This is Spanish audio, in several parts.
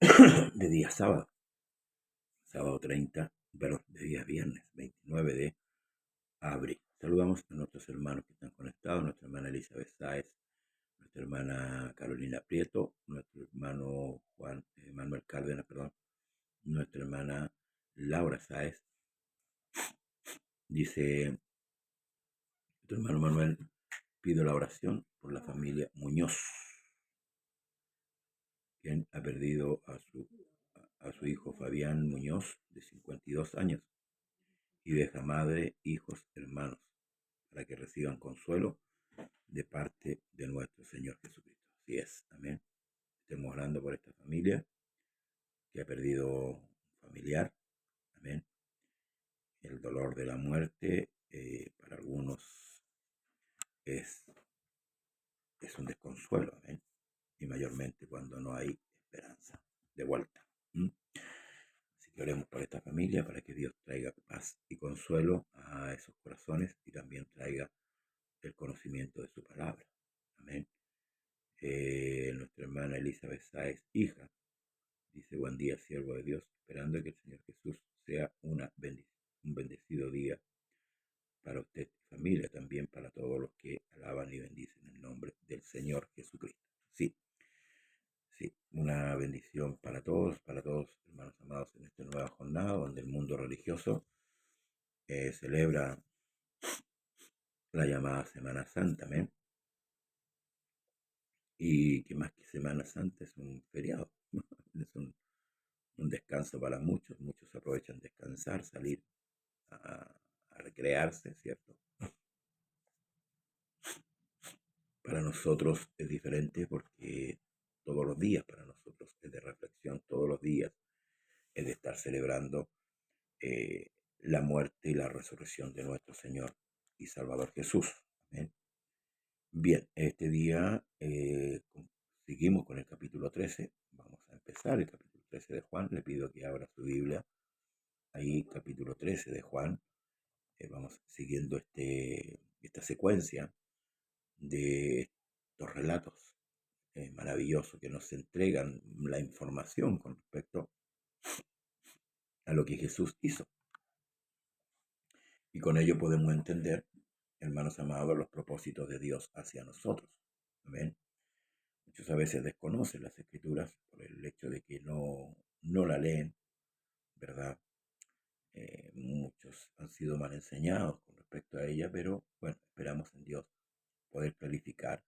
de día sábado, sábado 30, perdón, de día viernes 29 de abril. Saludamos a nuestros hermanos que están conectados, nuestra hermana Elizabeth Sáez, nuestra hermana Carolina Prieto, nuestro hermano Juan Manuel Cárdenas, perdón, nuestra hermana Laura Sáez. Dice, nuestro hermano Manuel, pido la oración por la familia Muñoz, quien ha perdido a su hijo Fabián Muñoz, de 52 años, y deja madre, hijos, hermanos, para que reciban consuelo de parte de nuestro Señor Jesucristo. Así es, amén. Estemos orando por esta familia que ha perdido un familiar, amén. El dolor de la muerte para algunos es un desconsuelo, amén. Y mayormente cuando no hay esperanza de vuelta. Así que oremos por esta familia para que Dios traiga paz y consuelo a esos corazones y también traiga el conocimiento de su palabra. Amén. Nuestra hermana Elizabeth Sáez, hija, dice: buen día, siervo de Dios, esperando que el Señor Jesús sea un bendecido día para usted y familia, también para todos los que alaban y bendicen el nombre del Señor Jesucristo. Sí, sí, una bendición para todos, hermanos amados, en esta nueva jornada donde el mundo religioso celebra la llamada Semana Santa, amén. Y que más que Semana Santa es un feriado, es un descanso para muchos. Muchos aprovechan descansar, salir a recrearse, ¿cierto? Para nosotros es diferente porque todos los días para nosotros es de reflexión, todos los días es de estar celebrando eh, la muerte y la resurrección de nuestro Señor y Salvador Jesús. ¿Amén? Bien, este día seguimos con el capítulo 13. Vamos a empezar el capítulo 13 de Juan. Le pido que abra su Biblia. Ahí, capítulo 13 de Juan. Vamos siguiendo esta secuencia de estos relatos maravillosos que nos entregan la información con respecto a lo que Jesús hizo. Y con ello podemos entender, hermanos amados, los propósitos de Dios hacia nosotros. Amén. Muchos a veces desconocen las Escrituras por el hecho de que no la leen, ¿verdad? Muchos han sido mal enseñados con respecto a ella, pero bueno, esperamos en Dios poder clarificar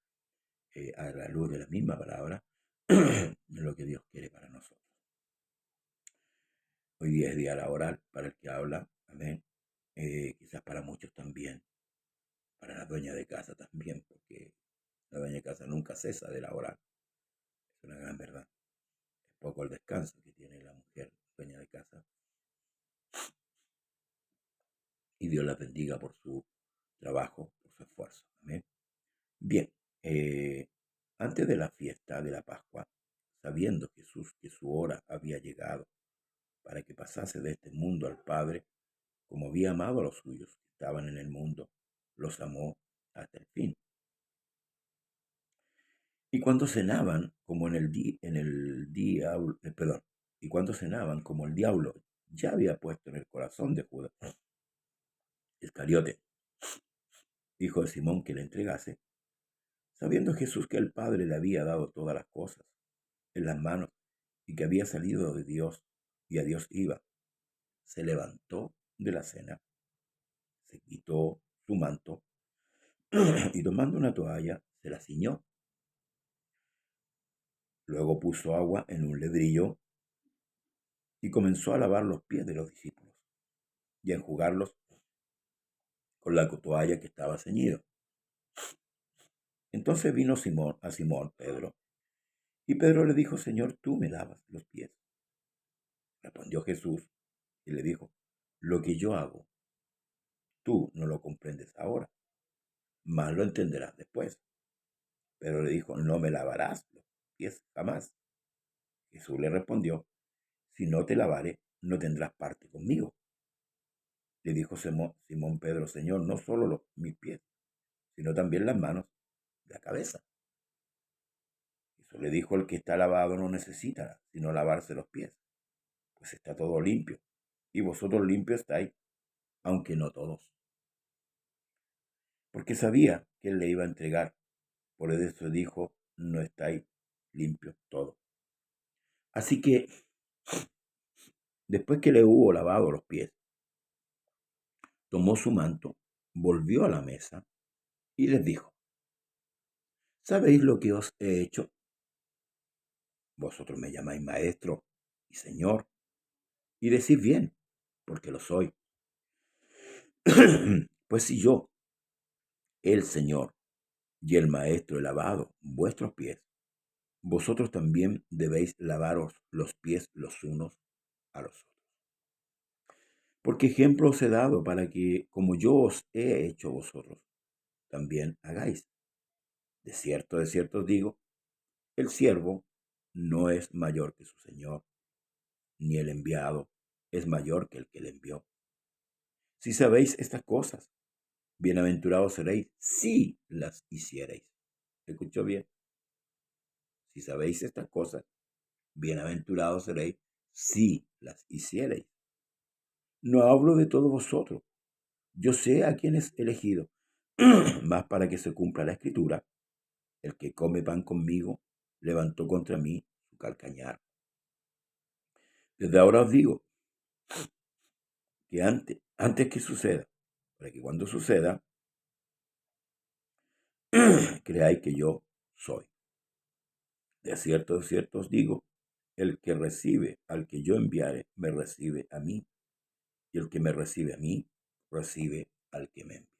a la luz de la misma palabra lo que Dios quiere para nosotros. Hoy día es día laboral para el que habla, amén. Quizás para muchos también, para la dueña de casa también, porque la dueña de casa nunca cesa de laborar. Es una gran verdad. Es poco el descanso que tiene la mujer dueña de casa. Y Dios la bendiga por su trabajo, por su esfuerzo. Amén. Bien, antes de la fiesta de la Pascua, sabiendo Jesús que su hora había llegado para que pasase de este mundo al Padre, como había amado a los suyos que estaban en el mundo, los amó hasta el fin. Y cuando cenaban, como y cuando cenaban, como el diablo ya había puesto en el corazón de Judas Iscariote, hijo de Simón, que le entregase, sabiendo Jesús que el Padre le había dado todas las cosas en las manos y que había salido de Dios y a Dios iba, se levantó de la cena, se quitó su manto y tomando una toalla se la ciñó. Luego puso agua en un ledrillo y comenzó a lavar los pies de los discípulos y a enjugarlos con la toalla que estaba ceñido. Entonces vino Simón Pedro, y Pedro le dijo: Señor, tú me lavas los pies. Respondió Jesús y le dijo: lo que yo hago, tú no lo comprendes ahora, mas lo entenderás después. Pedro le dijo: no me lavarás los pies jamás. Jesús le respondió: si no te lavare, no tendrás parte conmigo. Le dijo Simón Pedro: Señor, no solo mis pies, sino también las manos, la cabeza. eso le dijo: el que está lavado no necesita sino lavarse los pies, pues está todo limpio, y vosotros limpios estáis, aunque no todos. Porque sabía que él le iba a entregar, por eso dijo: no estáis limpios todos. Así que, después que le hubo lavado los pies, tomó su manto, volvió a la mesa y les dijo: ¿sabéis lo que os he hecho? Vosotros me llamáis maestro y señor, y decís bien, porque lo soy. Pues si yo, el Señor y el Maestro, he lavado vuestros pies, vosotros también debéis lavaros los pies los unos a los otros. Porque ejemplo os he dado para que, como yo os he hecho vosotros, también hagáis. De cierto os digo, el siervo no es mayor que su Señor, ni el enviado es mayor que el que le envió. Si sabéis estas cosas, bienaventurados seréis si las hiciereis. ¿Escuchó bien? Si sabéis estas cosas, bienaventurados seréis si las hiciereis. No hablo de todos vosotros. Yo sé a quién es elegido, mas para que se cumpla la escritura, el que come pan conmigo levantó contra mí su calcañar. Desde ahora os digo que antes que suceda, para que cuando suceda, creáis que yo soy. De cierto os digo, el que recibe al que yo enviare, me recibe a mí, y el que me recibe a mí, recibe al que me envió.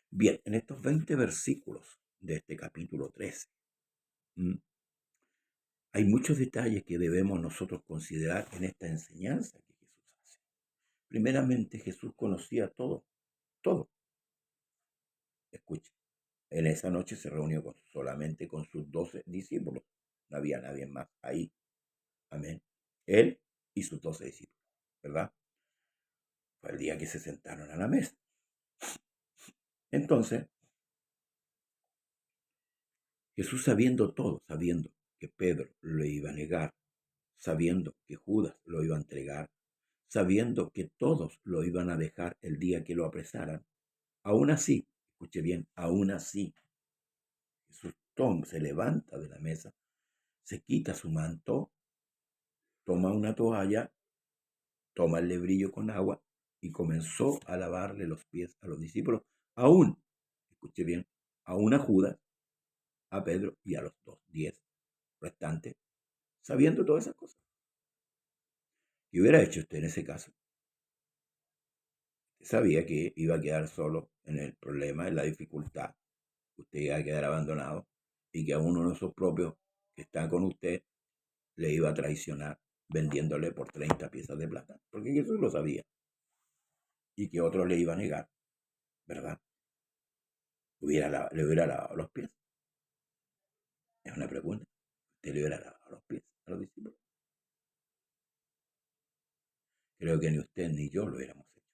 Bien, en estos 20 versículos de este capítulo 13, hay muchos detalles que debemos nosotros considerar en esta enseñanza que Jesús hace. Primeramente, Jesús conocía todo. Escuche, en esa noche se reunió solamente con sus 12 discípulos. No había nadie más ahí. Amén. Él y sus 12 discípulos, ¿verdad? Fue el día que se sentaron a la mesa. Entonces, Jesús, sabiendo todo, sabiendo que Pedro lo iba a negar, sabiendo que Judas lo iba a entregar, sabiendo que todos lo iban a dejar el día que lo apresaran, aún así, escuche bien, aún así, Jesús se levanta de la mesa, se quita su manto, toma una toalla, toma el lebrillo con agua y comenzó a lavarle los pies a los discípulos, aún, escuche bien, aún a Judas, a Pedro y a los 10 restantes, sabiendo todas esas cosas. ¿Qué hubiera hecho usted en ese caso? Usted sabía que iba a quedar solo en el problema, en la dificultad. Usted iba a quedar abandonado y que a uno de esos propios que está con usted le iba a traicionar vendiéndole por 30 piezas de plata. Porque Jesús lo sabía. Y que otro le iba a negar, ¿verdad? Le hubiera lavado los pies. Es una pregunta. ¿Usted le hubiera lavado los pies a los discípulos? Creo que ni usted ni yo lo hubiéramos hecho.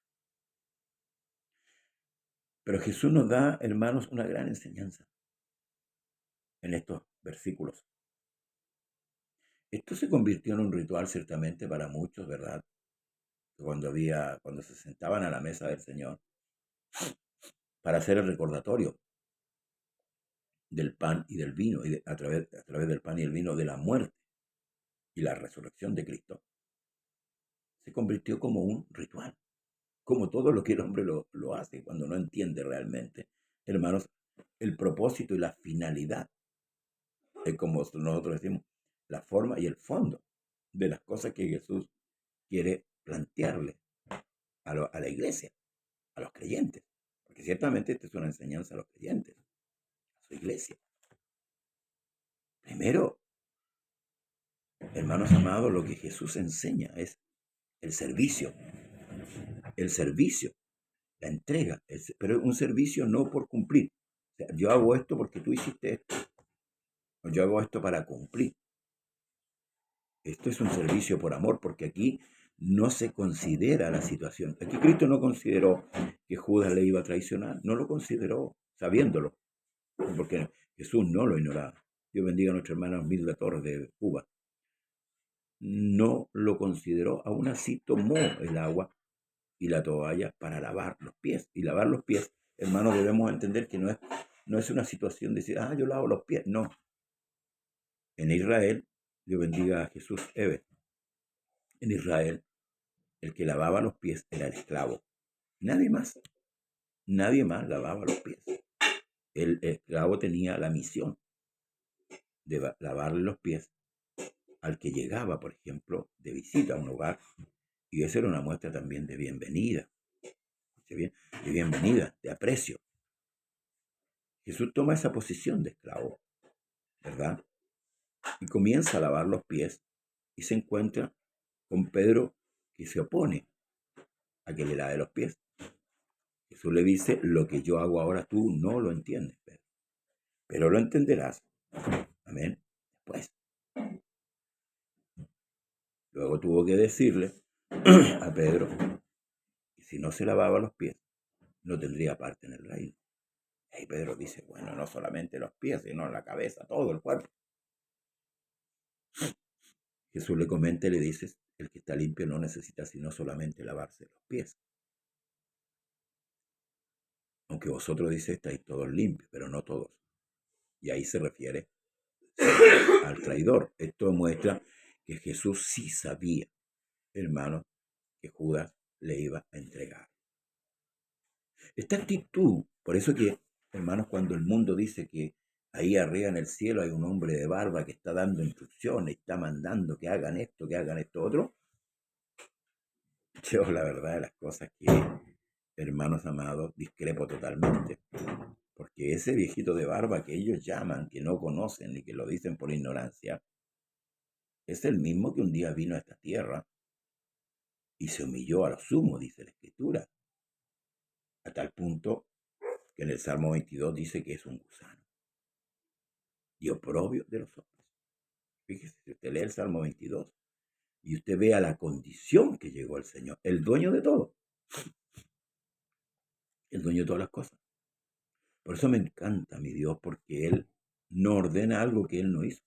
Pero Jesús nos da, hermanos, una gran enseñanza en estos versículos. Esto se convirtió en un ritual ciertamente para muchos, ¿verdad? Cuando se sentaban a la mesa del Señor para hacer el recordatorio del pan y del vino, y a través del pan y el vino de la muerte y la resurrección de Cristo, se convirtió como un ritual, como todo lo que el hombre lo hace cuando no entiende realmente, hermanos, el propósito y la finalidad, es como nosotros decimos, la forma y el fondo de las cosas que Jesús quiere plantearle a la iglesia, a los creyentes, porque ciertamente esta es una enseñanza a los creyentes, a su iglesia. Primero, hermanos amados, lo que Jesús enseña es el servicio, la entrega, pero un servicio no por cumplir. O sea, yo hago esto porque tú hiciste esto, o yo hago esto para cumplir. Esto es un servicio por amor, porque aquí no se considera la situación. Aquí Cristo no consideró que Judas le iba a traicionar, no lo consideró sabiéndolo, porque Jesús no lo ignoraba. Dios bendiga a nuestra hermana Milda Torres de Cuba, no lo consideró, aún así tomó el agua y la toalla para lavar los pies. Y lavar los pies, hermanos, debemos entender que no es una situación de decir, yo lavo los pies. No. En Israel, Dios bendiga a Jesús Eve, en Israel, el que lavaba los pies era el esclavo. Nadie más. Nadie más lavaba los pies. El esclavo tenía la misión de lavarle los pies al que llegaba, por ejemplo, de visita a un hogar. Y eso era una muestra también de bienvenida. Bien, de bienvenida, de aprecio. Jesús toma esa posición de esclavo, ¿verdad? Y comienza a lavar los pies y se encuentra con Pedro, que se opone a que le lave los pies. Jesús le dice, lo que yo hago ahora tú no lo entiendes, Pedro, pero lo entenderás. Amén. Después. Luego tuvo que decirle a Pedro que si no se lavaba los pies, no tendría parte en el reino. Y Pedro dice, bueno, no solamente los pies, sino la cabeza, todo el cuerpo. Jesús le comenta y le dice, el que está limpio no necesita sino solamente lavarse los pies. Aunque vosotros dice, estáis todos limpios, pero no todos. Y ahí se refiere al traidor. Esto muestra que Jesús sí sabía, hermano, que Judas le iba a entregar. Esta actitud, por eso que, hermanos, cuando el mundo dice que ahí arriba en el cielo hay un hombre de barba que está dando instrucciones, está mandando que hagan esto otro, yo la verdad de las cosas que, hermanos amados, discrepo totalmente. Porque ese viejito de barba que ellos llaman, que no conocen y que lo dicen por ignorancia, es el mismo que un día vino a esta tierra y se humilló a lo sumo, dice la Escritura, a tal punto que en el Salmo 22 dice que es un gusano y oprobio de los hombres. Fíjese, si usted lee el Salmo 22 y usted ve a la condición que llegó el Señor, el dueño de todo, el dueño de todas las cosas. Por eso me encanta mi Dios, porque Él no ordena algo que Él no hizo.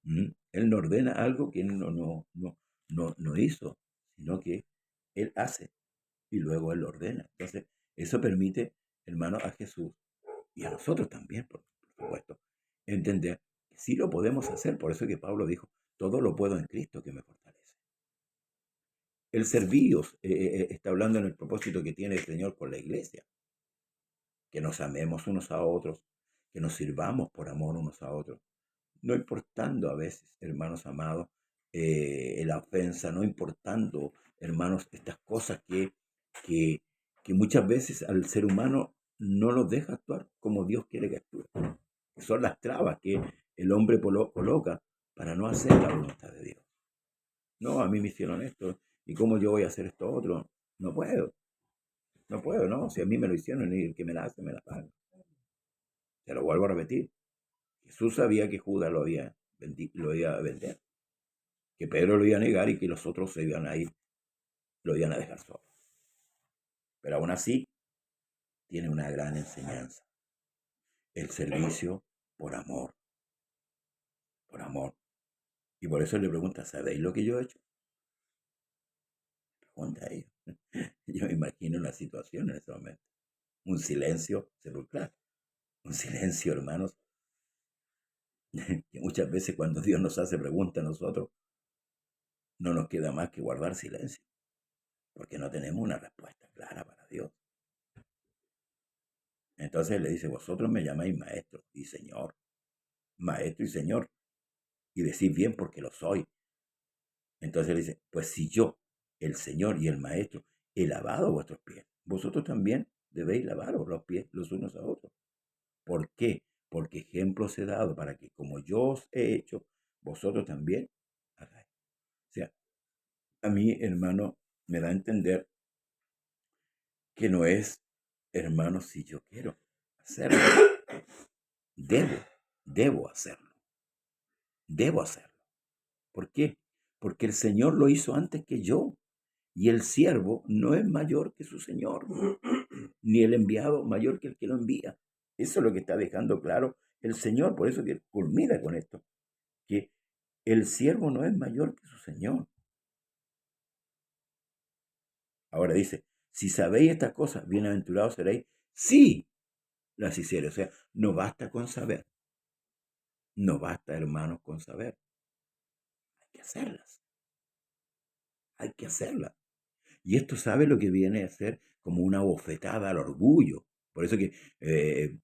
Él no ordena algo que Él no hizo, sino que Él hace y luego Él ordena. Entonces, eso permite, hermano, a Jesús y a nosotros también, por supuesto, entender que sí lo podemos hacer. Por eso que Pablo dijo, todo lo puedo en Cristo que me fortalece. El servíos está hablando en el propósito que tiene el Señor con la iglesia. Que nos amemos unos a otros, que nos sirvamos por amor unos a otros. No importando a veces, hermanos amados, la ofensa, no importando, hermanos, estas cosas que muchas veces al ser humano no nos deja actuar como Dios quiere que actúe. Son las trabas que el hombre coloca para no hacer la voluntad de Dios. No, a mí me hicieron esto, ¿y cómo yo voy a hacer esto otro? No puedo, no. Si a mí me lo hicieron y el que me la hace, me la paga. Te lo vuelvo a repetir. Jesús sabía que Judas lo iba a vender, que Pedro lo iba a negar y que los otros se iban a ir, lo iban a dejar solo. Pero aún así, tiene una gran enseñanza. El servicio por amor. Por amor. Y por eso le pregunta, ¿sabéis lo que yo he hecho? Pregunta a ellos. Yo me imagino la situación en ese momento. Un silencio sepulcral. Un silencio, hermanos, que muchas veces cuando Dios nos hace preguntas a nosotros, no nos queda más que guardar silencio, porque no tenemos una respuesta clara para Dios. Entonces le dice, vosotros me llamáis maestro y señor, maestro y señor, y decís bien porque lo soy. Entonces le dice, pues si yo, el Señor y el maestro, he lavado vuestros pies, vosotros también debéis lavaros los pies los unos a otros. ¿Por qué? Porque ejemplos he dado para que como yo os he hecho, vosotros también hagáis. O sea, a mí, hermano, me da a entender que no es, hermano, si yo quiero hacerlo. Debo hacerlo. Debo hacerlo. ¿Por qué? Porque el Señor lo hizo antes que yo. Y el siervo no es mayor que su Señor, ni el enviado mayor que el que lo envía. Eso es lo que está dejando claro el Señor, por eso que culmina con esto, que el siervo no es mayor que su Señor. Ahora dice, si sabéis estas cosas, bienaventurados seréis si las hiciereis. O sea, no basta con saber. No basta, hermanos, con saber. Hay que hacerlas. Hay que hacerlas. Y esto sabe lo que viene a ser como una bofetada al orgullo. Por eso que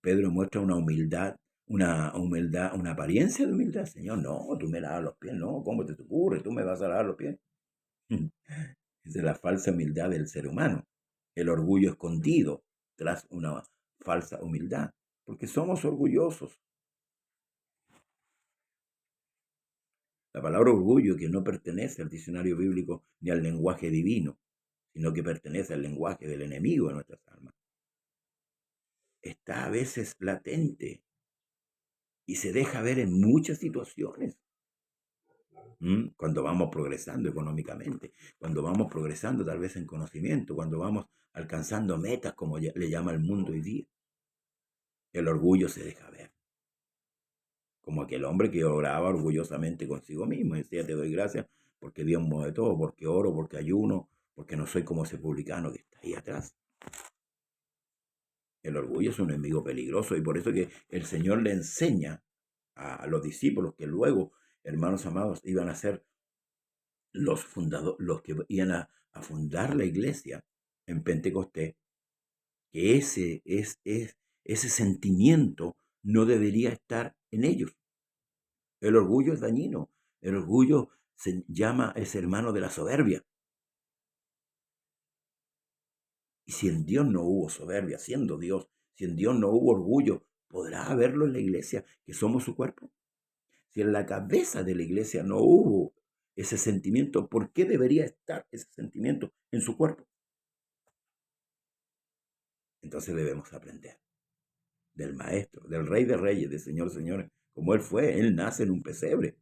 Pedro muestra una humildad, una apariencia de humildad. Señor, no, tú me lavas los pies, no, ¿cómo te ocurre? Tú me vas a lavar los pies. Esa es la falsa humildad del ser humano. El orgullo escondido tras una falsa humildad. Porque somos orgullosos. La palabra orgullo, que no pertenece al diccionario bíblico ni al lenguaje divino, sino que pertenece al lenguaje del enemigo de nuestras almas, está a veces latente y se deja ver en muchas situaciones. Cuando vamos progresando económicamente, cuando vamos progresando tal vez en conocimiento, cuando vamos alcanzando metas, como le llama el mundo hoy día, el orgullo se deja ver. Como aquel hombre que oraba orgullosamente consigo mismo, decía, te doy gracias porque Dios mueve todo, porque oro, porque ayuno, porque no soy como ese publicano que está ahí atrás. El orgullo es un enemigo peligroso y por eso que el Señor le enseña a los discípulos que luego, hermanos amados, iban a ser los que iban a fundar la iglesia en Pentecostés, que ese sentimiento no debería estar en ellos. El orgullo es dañino. El orgullo es hermano de la soberbia. Y si en Dios no hubo soberbia, siendo Dios, si en Dios no hubo orgullo, ¿podrá haberlo en la iglesia, que somos su cuerpo? Si en la cabeza de la iglesia no hubo ese sentimiento, ¿por qué debería estar ese sentimiento en su cuerpo? Entonces debemos aprender del Maestro, del Rey de Reyes, del Señor de Señores, como Él fue. Él nace en un pesebre.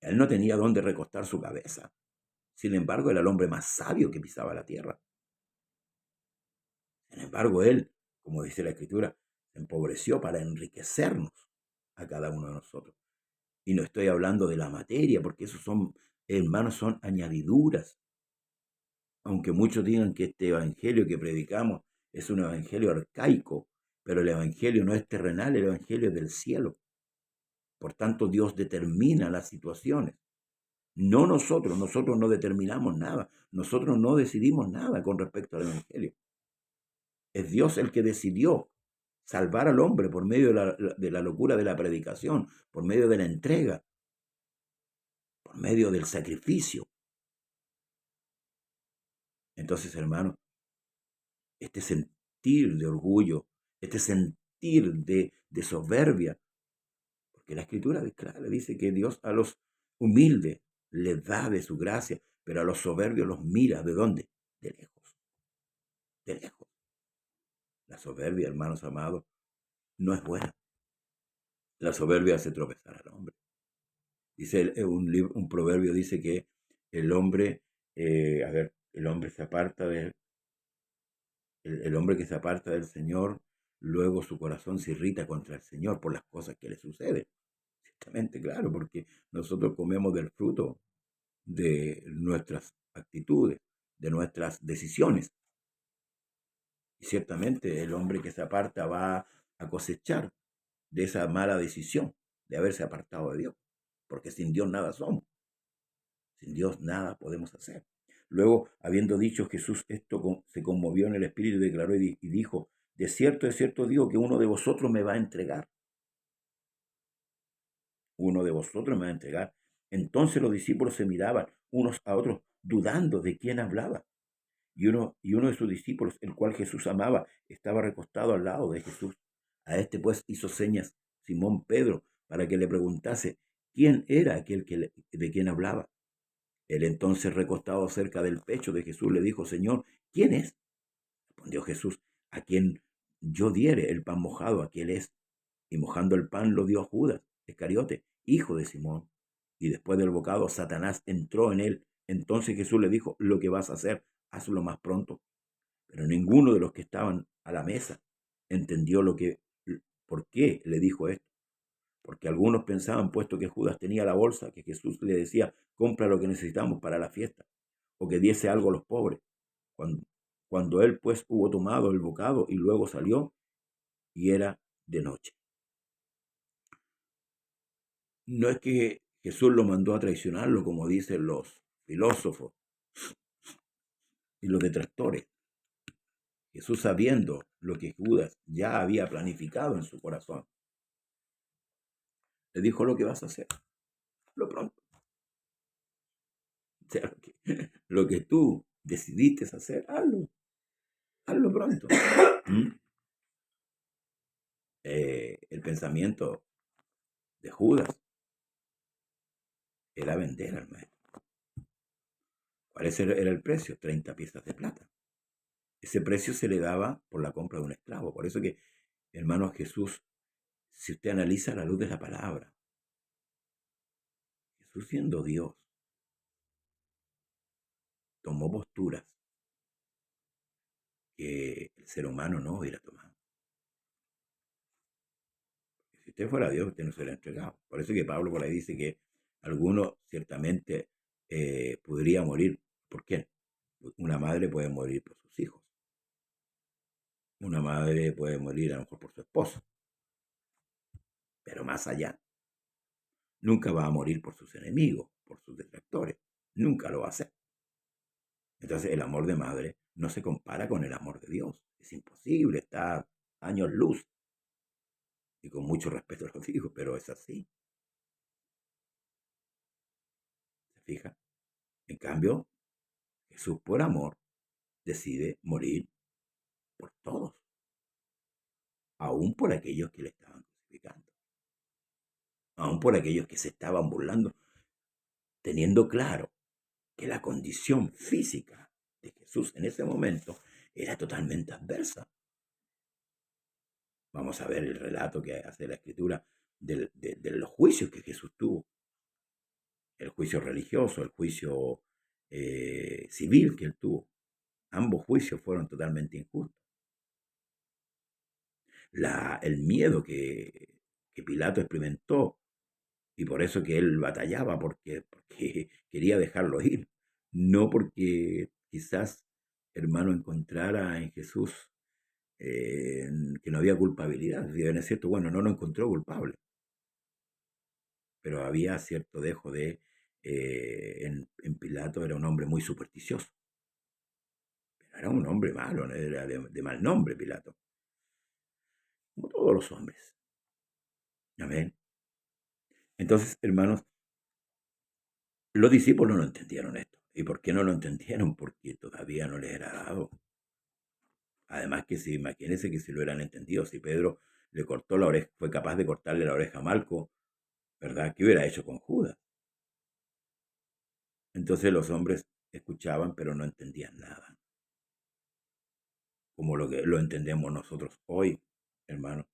Él no tenía dónde recostar su cabeza. Sin embargo, era el hombre más sabio que pisaba la tierra. Sin embargo, Él, como dice la Escritura, se empobreció para enriquecernos a cada uno de nosotros. Y no estoy hablando de la materia, porque esos son, hermanos, son añadiduras. Aunque muchos digan que este evangelio que predicamos es un evangelio arcaico, pero el evangelio no es terrenal, el evangelio es del cielo. Por tanto, Dios determina las situaciones. No nosotros no determinamos nada, nosotros no decidimos nada con respecto al evangelio. Es Dios el que decidió salvar al hombre por medio de la locura de la predicación, por medio de la entrega, por medio del sacrificio. Entonces, hermano, este sentir de orgullo, este sentir de soberbia, porque la Escritura es clara, dice que Dios a los humildes les da de su gracia, pero a los soberbios los mira, ¿de dónde? De lejos, de lejos. La soberbia, hermanos amados, no es buena. La soberbia hace tropezar al hombre. Dice un proverbio, dice que el hombre, el hombre se aparta el hombre que se aparta del Señor, luego su corazón se irrita contra el Señor por las cosas que le suceden. Ciertamente, claro, porque nosotros comemos del fruto de nuestras actitudes, de nuestras decisiones. Y ciertamente el hombre que se aparta va a cosechar de esa mala decisión, de haberse apartado de Dios, porque sin Dios nada somos, sin Dios nada podemos hacer. Luego, habiendo dicho Jesús esto, se conmovió en el espíritu y declaró y dijo, de cierto digo que uno de vosotros me va a entregar. Uno de vosotros me va a entregar. Entonces los discípulos se miraban unos a otros, dudando de quién hablaba. Y uno de sus discípulos, el cual Jesús amaba, estaba recostado al lado de Jesús. A este pues hizo señas Simón Pedro para que le preguntase quién era aquel de quien hablaba. Él entonces, recostado cerca del pecho de Jesús, le dijo, Señor, ¿quién es? Respondió Jesús, a quien yo diere el pan mojado, aquel es. Y mojando el pan lo dio a Judas Iscariote, hijo de Simón. Y después del bocado, Satanás entró en él. Entonces Jesús le dijo, lo que vas a hacer, hazlo más pronto. Pero ninguno de los que estaban a la mesa entendió ¿Por qué le dijo esto? Porque algunos pensaban, puesto que Judas tenía la bolsa, que Jesús le decía, compra lo que necesitamos para la fiesta, o que diese algo a los pobres. Cuando él pues hubo tomado el bocado y luego salió, y era de noche. No es que Jesús lo mandó a traicionarlo, como dicen los filósofos y los detractores. Jesús, sabiendo lo que Judas ya había planificado en su corazón, le dijo: lo que vas a hacer, lo pronto. O sea, lo que tú decidiste hacer, hazlo pronto. El pensamiento de Judas era vender al maestro. ¿Cuál era el precio? 30 piezas de plata. Ese precio se le daba por la compra de un esclavo. Por eso que, hermanos, Jesús, si usted analiza a la luz de la palabra, Jesús, siendo Dios, tomó posturas que el ser humano no hubiera tomado. Si usted fuera Dios, usted no se hubiera entregado. Por eso que Pablo por ahí dice que alguno ciertamente podría morir. ¿Por qué? Una madre puede morir por sus hijos. Una madre puede morir a lo mejor por su esposo. Pero más allá, nunca va a morir por sus enemigos, por sus detractores. Nunca lo va a hacer. Entonces el amor de madre no se compara con el amor de Dios. Es imposible, está a años luz. Y con mucho respeto lo digo, pero es así. ¿Se fija? En cambio, Jesús por amor decide morir por todos, aún por aquellos que le estaban crucificando, aún por aquellos que se estaban burlando, teniendo claro que la condición física de Jesús en ese momento era totalmente adversa. Vamos a ver el relato que hace la Escritura de los juicios que Jesús tuvo. El juicio religioso, el juicio civil que él tuvo. Ambos juicios fueron totalmente injustos. El miedo que Pilato experimentó, y por eso que él batallaba, porque quería dejarlo ir, no porque quizás, hermano, encontrara en Jesús que no había culpabilidad. Si bien es cierto, bueno, no lo encontró culpable, pero había cierto dejo de, en Pilato era un hombre muy supersticioso, pero era un hombre malo, ¿no? Era de mal nombre Pilato, como todos los hombres. Amén. Entonces, hermanos, los discípulos no entendieron esto. ¿Y por qué no lo entendieron? Porque todavía no les era dado. Además que si, imagínense que si lo hubieran entendido, si Pedro le cortó la oreja, fue capaz de cortarle la oreja a Malco, ¿verdad? ¿Qué hubiera hecho con Judas? Entonces los hombres escuchaban, pero no entendían nada. Como lo que lo entendemos nosotros hoy, hermanos.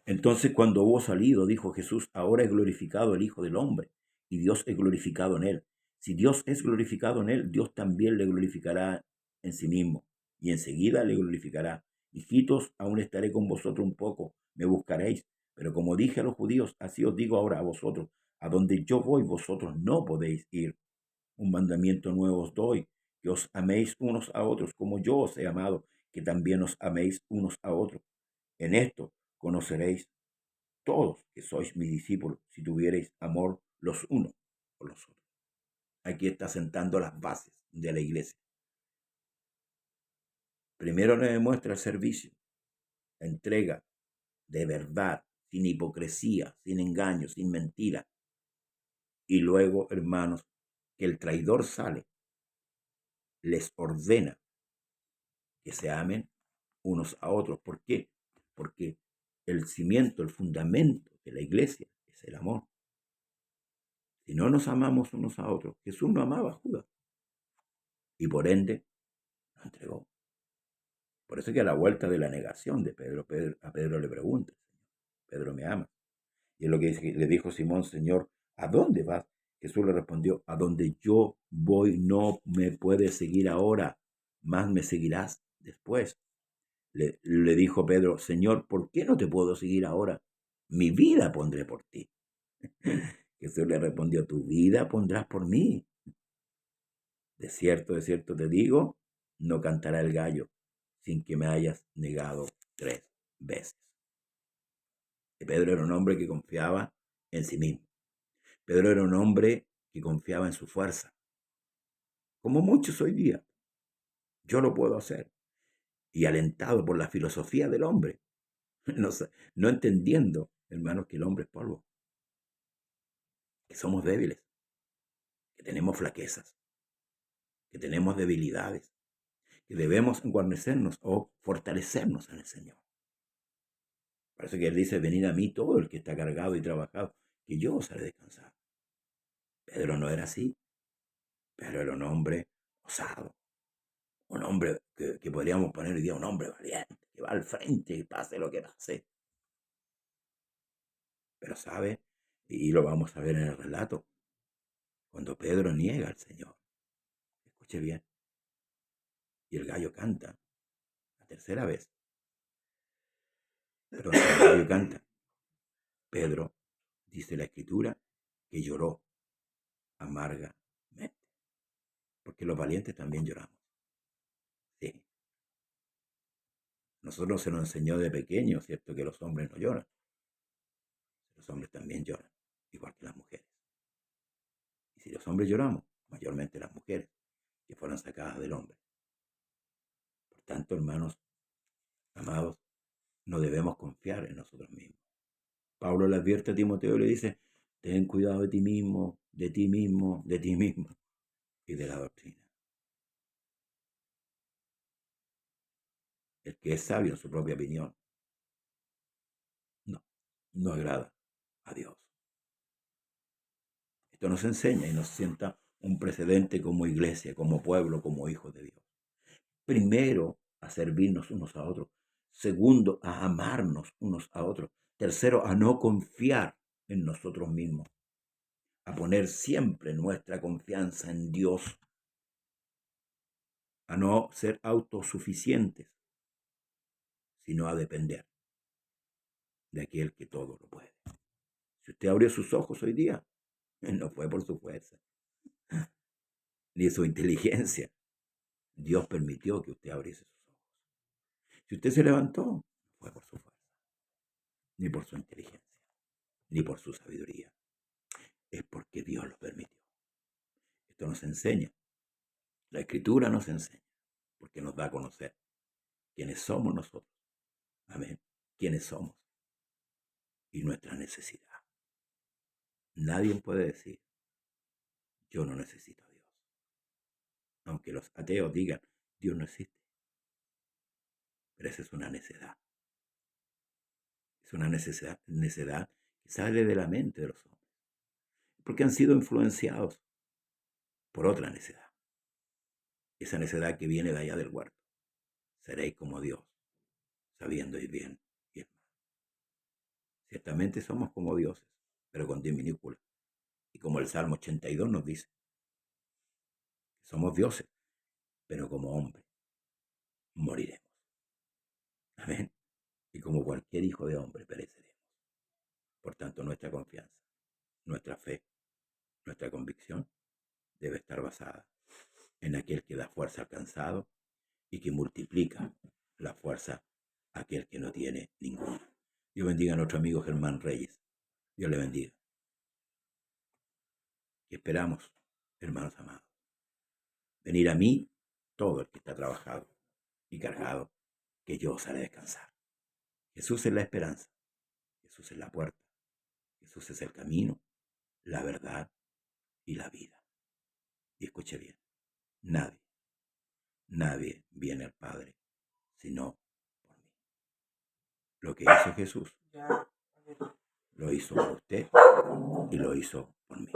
Entonces cuando hubo salido, dijo Jesús: ahora es glorificado el Hijo del Hombre, y Dios es glorificado en él. Si Dios es glorificado en él, Dios también le glorificará en sí mismo, y enseguida le glorificará. Hijitos, aún estaré con vosotros un poco, me buscaréis, pero como dije a los judíos, así os digo ahora a vosotros: a donde yo voy, vosotros no podéis ir. Un mandamiento nuevo os doy, que os améis unos a otros, como yo os he amado, que también os améis unos a otros. En esto conoceréis todos que sois mis discípulos, si tuviereis amor los unos por los otros. Aquí está sentando las bases de la iglesia. Primero nos demuestra el servicio, la entrega de verdad, sin hipocresía, sin engaño, sin mentira. Y luego, hermanos, que el traidor sale, les ordena que se amen unos a otros. ¿Por qué? Porque el cimiento, el fundamento de la iglesia es el amor. Si no nos amamos unos a otros, Jesús no amaba a Judas y por ende lo entregó. Por eso que a la vuelta de la negación de Pedro, a Pedro le pregunta: Pedro, ¿me ama? Y es lo que le dijo Simón: Señor, ¿a dónde vas? Jesús le respondió: a donde yo voy no me puedes seguir ahora, más me seguirás después. Le dijo Pedro: Señor, ¿por qué no te puedo seguir ahora? Mi vida pondré por ti. Jesús le respondió: tu vida pondrás por mí. De cierto te digo, no cantará el gallo sin que me hayas negado 3 veces. Y Pedro era un hombre que confiaba en sí mismo. Pedro era un hombre que confiaba en su fuerza, como muchos hoy día. Yo lo puedo hacer. Y alentado por la filosofía del hombre, no entendiendo, hermanos, que el hombre es polvo, que somos débiles, que tenemos flaquezas, que tenemos debilidades, que debemos enguarnecernos o fortalecernos en el Señor. Parece que Él dice: venid a mí todo el que está cargado y trabajado, que yo os haré descansar. Pedro no era así. Pedro era un hombre osado, un hombre que podríamos poner hoy día un hombre valiente, que va al frente y pase lo que pase. Pero sabe, y lo vamos a ver en el relato, cuando Pedro niega al Señor, escuche bien, y el gallo canta la tercera vez. Pero el gallo canta. Pedro, dice la Escritura, que lloró amargamente. Porque los valientes también lloramos. Sí. Nosotros se nos enseñó de pequeños, ¿cierto?, que los hombres no lloran. Los hombres también lloran, igual que las mujeres. Y si los hombres lloramos, mayormente las mujeres, que fueron sacadas del hombre. Por tanto, hermanos amados, no debemos confiar en nosotros mismos. Pablo le advierte a Timoteo y le dice: ten cuidado de ti mismo, de ti mismo, de ti mismo y de la doctrina. El que es sabio en su propia opinión no agrada a Dios. Esto nos enseña y nos sienta un precedente como iglesia, como pueblo, como hijos de Dios. Primero, a servirnos unos a otros. Segundo, a amarnos unos a otros. Tercero, a no confiar en nosotros mismos. A poner siempre nuestra confianza en Dios. A no ser autosuficientes, sino a depender de aquel que todo lo puede. Si usted abrió sus ojos hoy día, no fue por su fuerza, ni su inteligencia. Dios permitió que usted abriese sus ojos. Si usted se levantó, no fue por su fuerza, ni por su inteligencia, ni por su sabiduría. Es porque Dios lo permitió. Esto nos enseña. La Escritura nos enseña, porque nos da a conocer quiénes somos nosotros. Amén. Quiénes somos y nuestra necesidad. Nadie puede decir: yo no necesito a Dios. Aunque los ateos digan: Dios no existe. Pero esa es una necedad. Es una necedad que sale de la mente de los hombres. Porque han sido influenciados por otra necedad. Esa necedad que viene de allá del huerto. Seréis como Dios, sabiendo ir bien y el mal. Ciertamente somos como dioses, pero con D minúscula. Y como el Salmo 82 nos dice, somos dioses, pero como hombres moriremos. Amén. Y como cualquier hijo de hombre pereceremos. Por tanto, nuestra confianza, nuestra fe, nuestra convicción debe estar basada en aquel que da fuerza al cansado y que multiplica la fuerza a aquel que no tiene ninguna. Dios bendiga a nuestro amigo Germán Reyes. Dios le bendiga. Y esperamos, hermanos amados, venir a mí todo el que está trabajado y cargado, que yo os haré descansar. Jesús es la esperanza, Jesús es la puerta, Jesús es el camino, la verdad y la vida. Y escuche bien, nadie viene al Padre sino por mí. Lo que hizo Jesús, lo hizo por usted y lo hizo por mí.